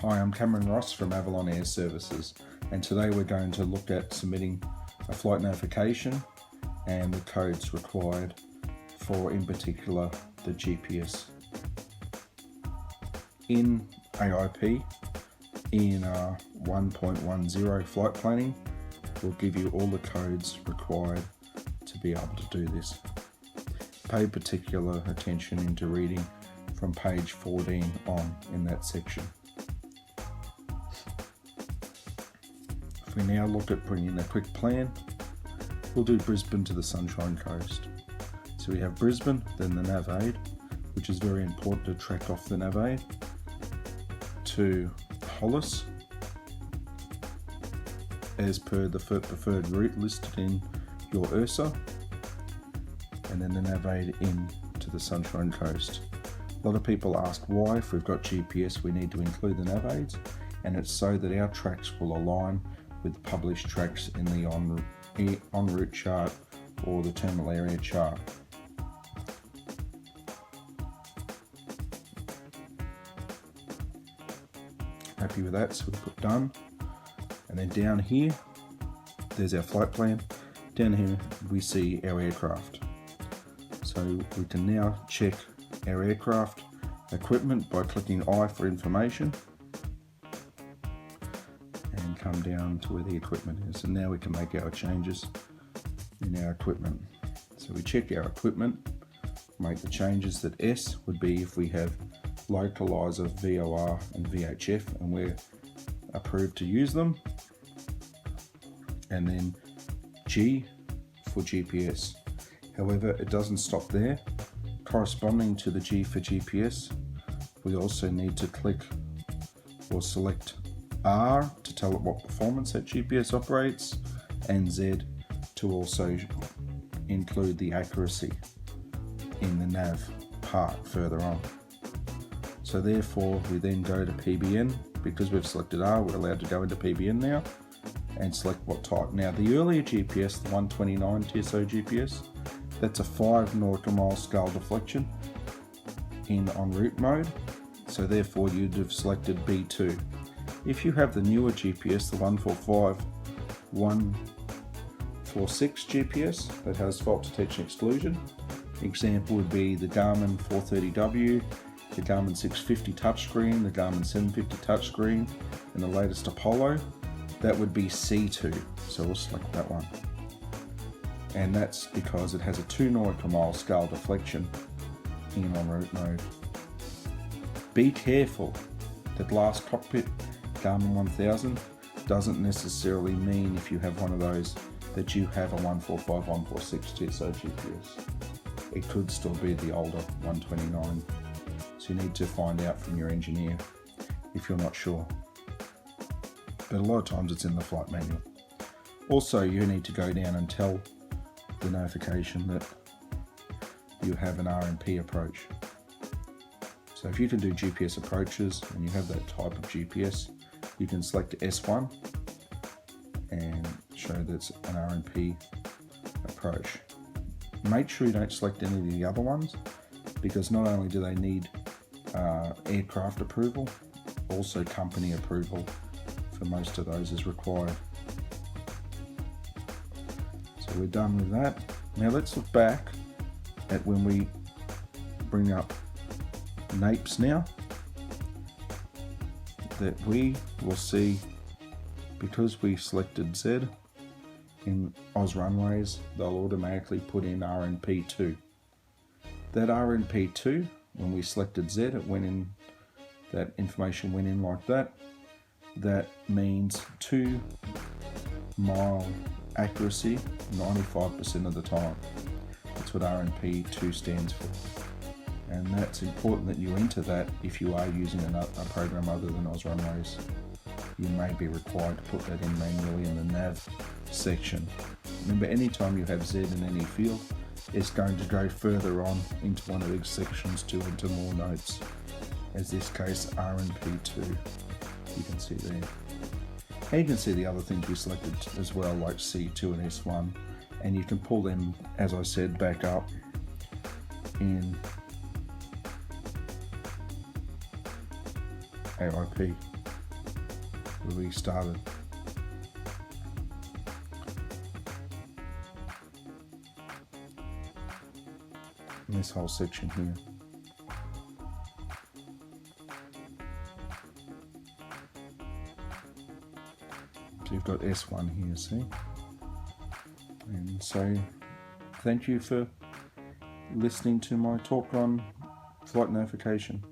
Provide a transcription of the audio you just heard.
Hi, I'm Cameron Ross from Avalon Air Services, and today we're going to look at submitting a flight notification and the codes required for, in particular, the GPS. In AIP, in 1.10 flight planning, we'll give you all the codes required to be able to do this. Pay particular attention into reading from page 14 on in that section. If we now look at bringing a quick plan, we'll do Brisbane to the Sunshine Coast. So we have Brisbane, then the nav aid, which is very important to track off the nav aid, to Hollis, as per the preferred route listed in your URSA, and then the nav aid in to the Sunshine Coast. A lot of people ask why, if we've got GPS, we need to include the nav aids, and it's so that our tracks will align with published tracks in the en route chart or the terminal area chart. Happy with that, so we put done. And then down here, there's our flight plan. Down here we see our aircraft. So we can now check our aircraft equipment by clicking I for information and come down to where the equipment is. And now we can make our changes in our equipment. So we check our equipment, make the changes. That S would be if we have localizer, VOR and VHF and we're approved to use them. And then G for GPS. However, it doesn't stop there. Corresponding to the G for GPS, we also need to click or select R to tell it what performance that GPS operates, and Z to also include the accuracy in the nav part further on. So therefore we then go to PBN. Because we've selected R, we're allowed to go into PBN now and select what type. Now the earlier GPS, the 129 TSO GPS, that's a 5 nautical mile scale deflection in en route mode, so therefore you'd have selected B2. If you have the newer GPS, the 145, 146 GPS that has fault detection exclusion, example would be the Garmin 430W, the Garmin 650 touchscreen, the Garmin 750 touchscreen, and the latest Apollo, that would be C2, so we'll select that one. And that's because it has a 2 nautical mile scale deflection in en route mode. Be careful that last cockpit Garmin 1000 doesn't necessarily mean, if you have one of those, that you have a 145, 146 TSO GPS. It could still be the older 129. So you need to find out from your engineer if you're not sure. But a lot of times it's in the flight manual. Also, you need to go down and tell the notification that you have an RNP approach. So if you can do GPS approaches and you have that type of GPS, you can select S1 and show that it's an RNP approach. Make sure you don't select any of the other ones, because not only do they need aircraft approval, also company approval for most of those is required. So we're done with that. Now let's look back at when we bring up NAPES now, that we will see, because we selected Z in Oz Runways, they'll automatically put in RNP2. That RNP2, when we selected Z, it went in, that information went in like that. That means 2 mile accuracy 95% of the time. That's what RNP2 stands for. And that's important that you enter that if you are using a program other than Oz Runways. You may be required to put that in manually in the nav section. Remember, anytime you have Z in any field, it's going to go further on into one of these sections to enter more notes. As this case, RNP2, you can see there. And you can see the other things we selected as well, like C2 and S1, and you can pull them, as I said, back up in AIP. where we started. In this whole section here. So you've got S1 here, see? And so thank you for listening to my talk on flight notification.